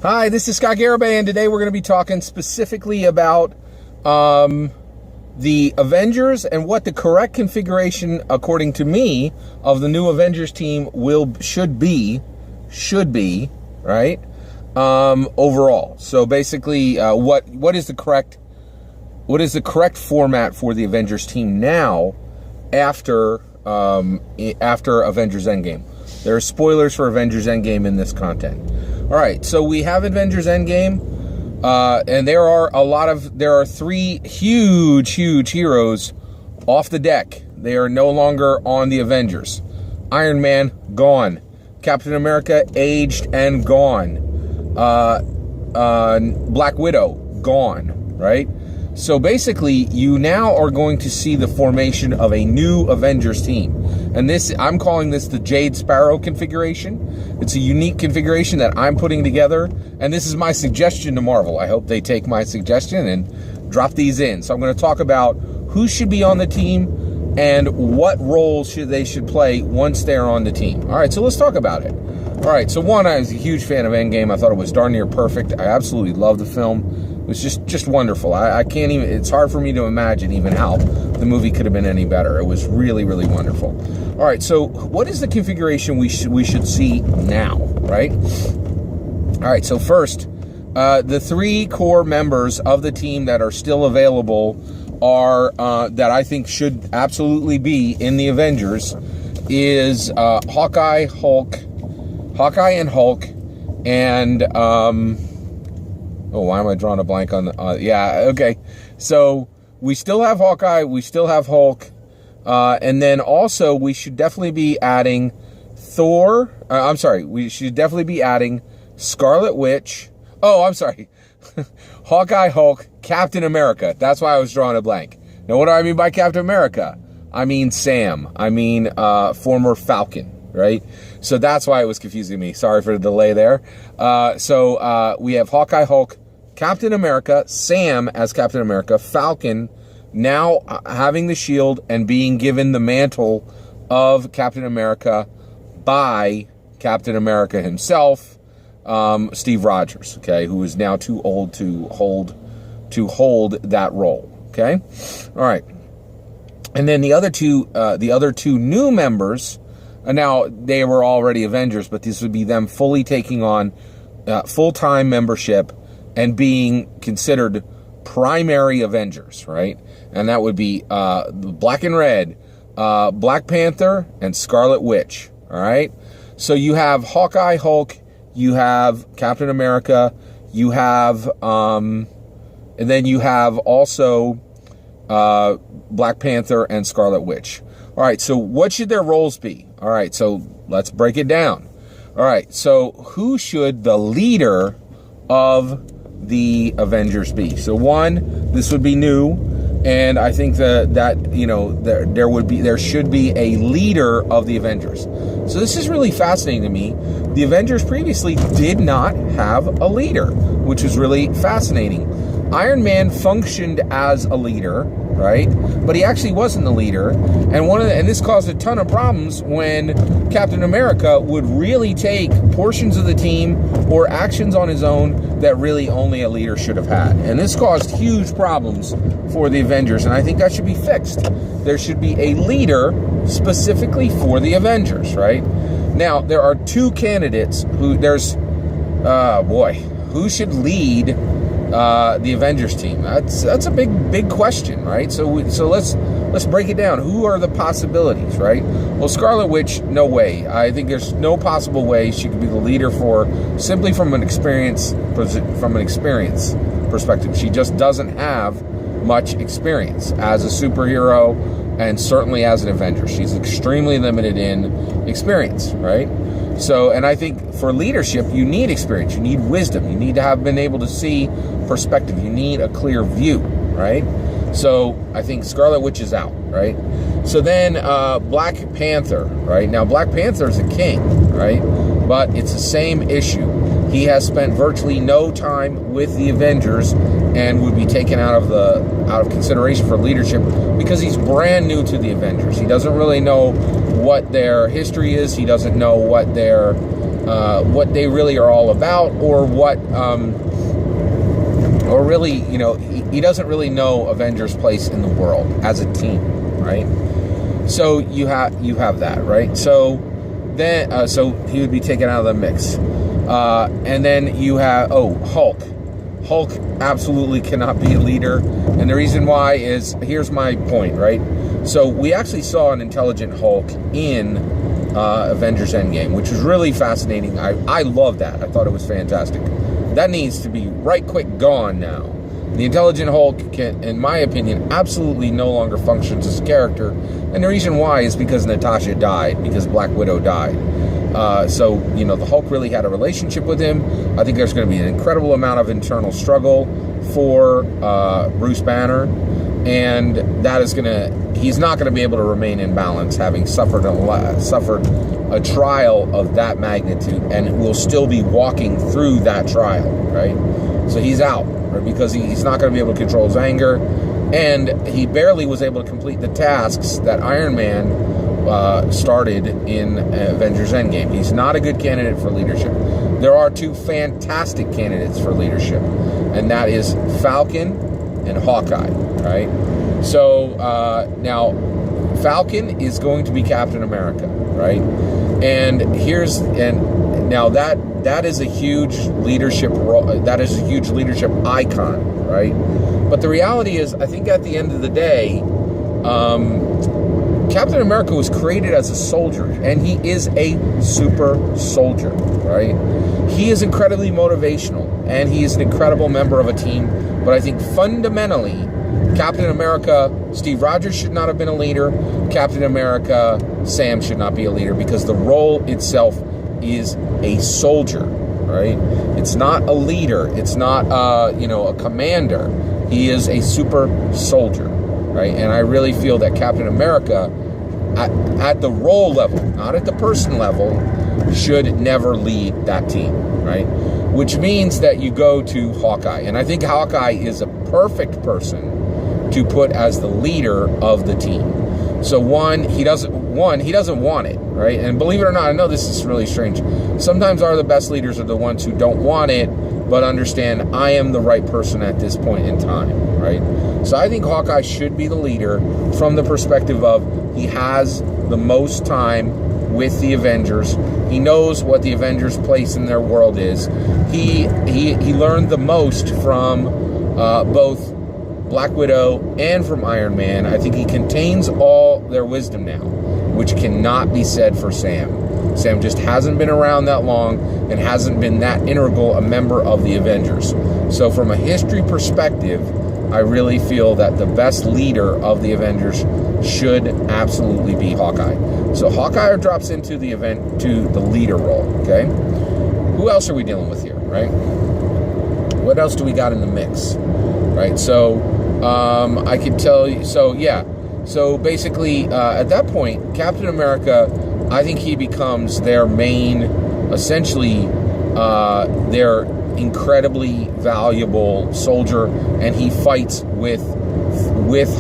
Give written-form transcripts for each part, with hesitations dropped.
Hi, this is Scott Garibay, and today we're going to be talking specifically about the Avengers and what the correct configuration, according to me, of the new Avengers team should be, right? Overall. So basically, what is the correct format for the Avengers team now after Avengers Endgame? There are spoilers for Avengers Endgame in this content. All right, so we have Avengers Endgame, and there are three huge heroes off the deck. They are no longer on the Avengers. Iron Man, gone. Captain America, aged and gone. Black Widow, gone, right? So basically, you now are going to see the formation of a new Avengers team. And I'm calling this the Jade Sparrow configuration. It's a unique configuration that I'm putting together. And this is my suggestion to Marvel. I hope they take my suggestion and drop these in. So I'm going to talk about who should be on the team and what roles they should play once they're on the team. All right, so let's talk about it. All right, so one, I was a huge fan of Endgame. I thought it was darn near perfect. I absolutely loved the film. It was just wonderful. I can't even, it's hard for me to imagine even how the movie could have been any better. It was really, really wonderful. All right, so what is the configuration we should see now, right? All right, so first, the three core members of the team that are still available are, that I think should absolutely be in the Avengers is Hawkeye and Hulk, and oh, why am I drawing a blank on the... yeah, okay. So we still have Hawkeye, we still have Hulk, and then also we should definitely be adding Thor. We should definitely be adding Scarlet Witch. Oh, I'm sorry. Hawkeye, Hulk, Captain America. That's why I was drawing a blank. Now, what do I mean by Captain America? I mean Sam. I mean former Falcon, right? So that's why it was confusing me. Sorry for the delay there. So we have Hawkeye, Hulk, Captain America, Sam as Captain America, Falcon now having the shield and being given the mantle of Captain America by Captain America himself, Steve Rogers, okay, who is now too old to hold that role, okay? All right. And then the other two new members, now they were already Avengers, but this would be them fully taking on full-time membership and being considered primary Avengers, right? And that would be Black and Red, Black Panther, and Scarlet Witch, all right? So you have Hawkeye, Hulk, you have Captain America, you have, and then you have also Black Panther and Scarlet Witch. All right, so what should their roles be? All right, so let's break it down. All right, so who should the leader of the Avengers be? So one, this would be new, and I think that you know, there should be a leader of the Avengers. So this is really fascinating to me. The Avengers previously did not have a leader, which was really fascinating. Iron Man functioned as a leader, right? But he actually wasn't the leader. And this caused a ton of problems when Captain America would really take portions of the team or actions on his own that really only a leader should have had. And this caused huge problems for the Avengers, and I think that should be fixed. There should be a leader specifically for the Avengers, right? Now, there are two candidates who who should lead the Avengers team? That's a big question, right? So let's break it down. Who are the possibilities, right? Well, Scarlet Witch, no way. I think there's no possible way she could be the leader simply from an experience perspective. She just doesn't have much experience as a superhero and certainly as an Avenger. She's extremely limited in experience, right? So, and I think for leadership, you need experience, you need wisdom, you need to have been able to see perspective, you need a clear view, right? So I think Scarlet Witch is out, right? So then Black Panther, right? Now Black Panther is a king, right? But it's the same issue. He has spent virtually no time with the Avengers and would be taken out of consideration for leadership because he's brand new to the Avengers. He doesn't really know what their history is. He doesn't know what their what they really are all about, or what, or really, he doesn't really know Avengers' place in the world as a team, right? So you have that, right? So then, so he would be taken out of the mix, and then you have Hulk. Hulk absolutely cannot be a leader, and the reason why is, here's my point, right? So we actually saw an intelligent Hulk in Avengers Endgame, which was really fascinating. I love that. I thought it was fantastic. That needs to be right quick gone now. The intelligent Hulk can, in my opinion, absolutely no longer functions as a character, and the reason why is because Natasha died, because Black Widow died. So, the Hulk really had a relationship with him. I think there's going to be an incredible amount of internal struggle for Bruce Banner, and that is he's not going to be able to remain in balance, having suffered a trial of that magnitude, and will still be walking through that trial, right? So he's out, right? Because he's not going to be able to control his anger, and he barely was able to complete the tasks that Iron Man started in Avengers Endgame. He's not a good candidate for leadership. There are two fantastic candidates for leadership, and that is Falcon and Hawkeye, right? So now Falcon is going to be Captain America, right? And now that is a huge leadership role. That is a huge leadership icon, right? But the reality is, I think at the end of the day, Captain America was created as a soldier, and he is a super soldier, right? He is incredibly motivational, and he is an incredible member of a team. But I think fundamentally, Captain America, Steve Rogers should not have been a leader. Captain America, Sam should not be a leader, because the role itself is a soldier, right? It's not a leader. It's not, a commander. He is a super soldier, right? And I really feel that Captain America, at the role level, not at the person level, should never lead that team, right? Which means that you go to Hawkeye. And I think Hawkeye is a perfect person to put as the leader of the team. So he doesn't want it, right? And believe it or not, I know this is really strange. Sometimes the best leaders are the ones who don't want it, but understand, I am the right person at this point in time, right? So I think Hawkeye should be the leader from the perspective of, he has the most time with the Avengers. He knows what the Avengers' place in their world is. He learned the most from both Black Widow and from Iron Man. I think he contains all their wisdom now, which cannot be said for Sam. Sam just hasn't been around that long and hasn't been that integral a member of the Avengers. So from a history perspective, I really feel that the best leader of the Avengers should absolutely be Hawkeye. So Hawkeye drops into the leader role, okay? Who else are we dealing with here, right? What else do we got in the mix, right? So I could tell you, so basically at that point, Captain America, I think he becomes their main, essentially their incredibly valuable soldier, and he fights with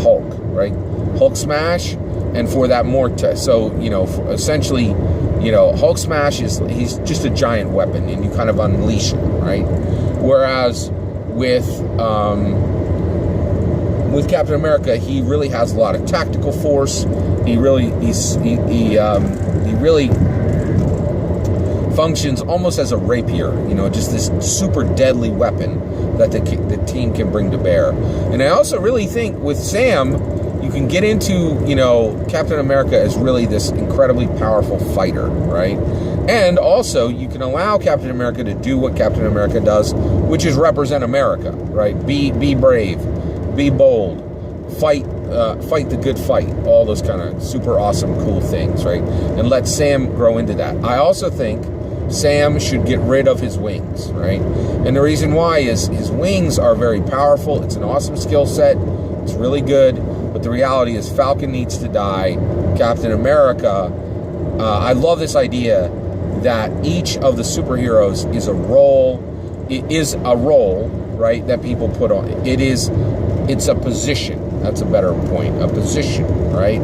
Hulk, right? Hulk smash, and for that essentially, Hulk smash he's just a giant weapon, and you kind of unleash him, right? Whereas with Captain America, he really has a lot of tactical force. He really functions almost as a rapier, just this super deadly weapon that the team can bring to bear. And I also really think with Sam, you can get into, Captain America as really this incredibly powerful fighter, right? And also, you can allow Captain America to do what Captain America does, which is represent America, right? Be brave, be bold, fight the good fight, all those kind of super awesome, cool things, right? And let Sam grow into that. I also think Sam should get rid of his wings, right? And the reason why is his wings are very powerful. It's an awesome skill set. It's really good. But the reality is Falcon needs to die. Captain America, I love this idea that each of the superheroes is a role. It is a role, right, that people put on it. It's a position. That's a better point. A position, right?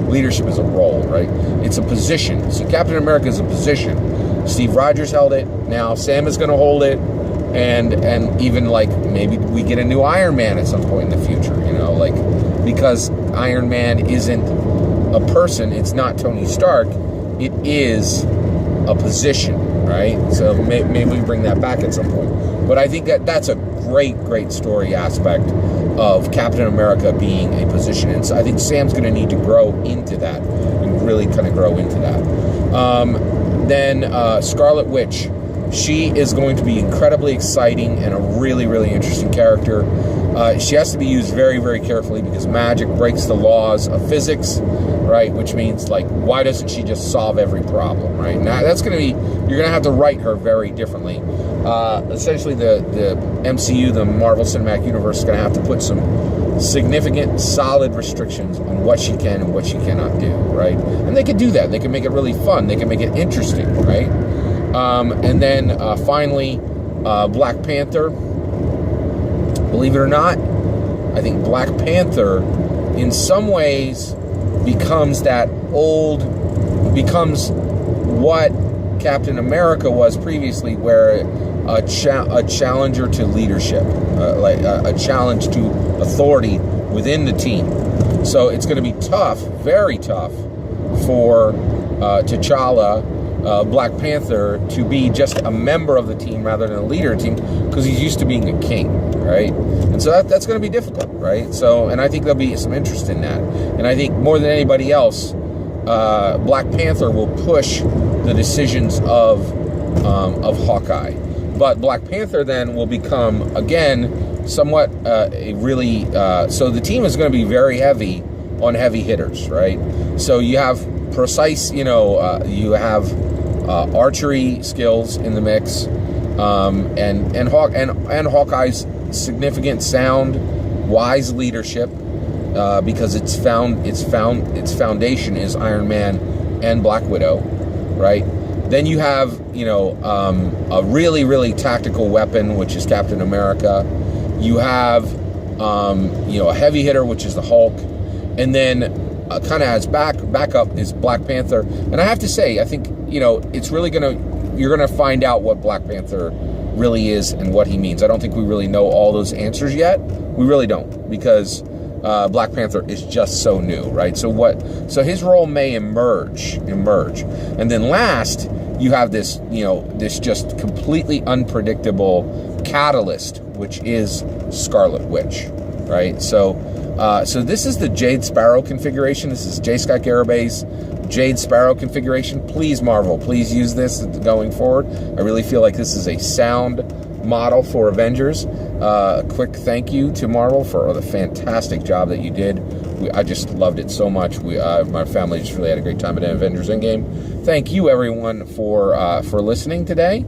Leadership is a role, right? It's a position. So Captain America is a position. Steve Rogers held it. Now Sam is going to hold it. And even like maybe we get a new Iron Man at some point in the future, you know, like, because Iron Man isn't a person, it's not Tony Stark, it is a position, right? So maybe we bring that back at some point. But I think that's a great story aspect of Captain America being a position. And so I think Sam's going to need to grow into that and really kind of grow into that. Then Scarlet Witch. She is going to be incredibly exciting and a really interesting character. She has to be used very carefully because magic breaks the laws of physics, right? Which means, like, why doesn't she just solve every problem, right? Now, that's going to be, you're going to have to write her very differently. Essentially, the MCU, the Marvel Cinematic Universe, is going to have to put some significant, solid restrictions on what she can and what she cannot do, right? And they can do that. They can make it really fun. They can make it interesting, right? And then finally, Black Panther. Believe it or not, I think Black Panther, in some ways, becomes what Captain America was previously, where a challenger to leadership, like a challenge to authority within the team. So it's going to be tough, very tough, for T'Challa, Black Panther, to be just a member of the team rather than a leader of the team, because he's used to being a king, right? And so that's going to be difficult, right? So, and I think there'll be some interest in that. And I think more than anybody else, Black Panther will push the decisions of Hawkeye. But Black Panther then will become, again, somewhat a really... so the team is going to be very heavy on heavy hitters, right? So you have precise, you have archery skills in the mix, and Hawkeye's significant sound, wise leadership, because its foundation is Iron Man and Black Widow, right? Then you have, a really tactical weapon, which is Captain America. You have, a heavy hitter, which is the Hulk, and then kind of as backup is Black Panther. And I have to say, I think, it's really you're gonna find out what Black Panther really is and what he means. I don't think we really know all those answers yet. We really don't, because Black Panther is just so new, right? So his role may emerge. And then last, you have this, this just completely unpredictable catalyst, which is Scarlet Witch, right? So this is the Jade Sparrow configuration. This is J. Scott Garibay's Jade Sparrow configuration. Please, Marvel, please use this going forward. I really feel like this is a sound model for Avengers. A quick thank you to Marvel for the fantastic job that you did. I just loved it so much. My family just really had a great time at Avengers Endgame. Thank you, everyone, for listening today.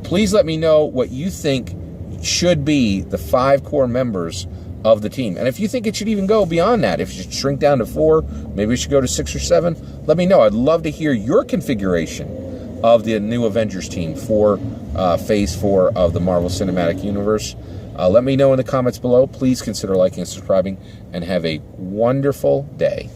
Please let me know what you think should be the 5 core members of the team. And if you think it should even go beyond that, if you should shrink down to 4, maybe it should go to 6 or 7, let me know. I'd love to hear your configuration of the new Avengers team for Phase 4 of the Marvel Cinematic Universe. Let me know in the comments below. Please consider liking and subscribing, and have a wonderful day.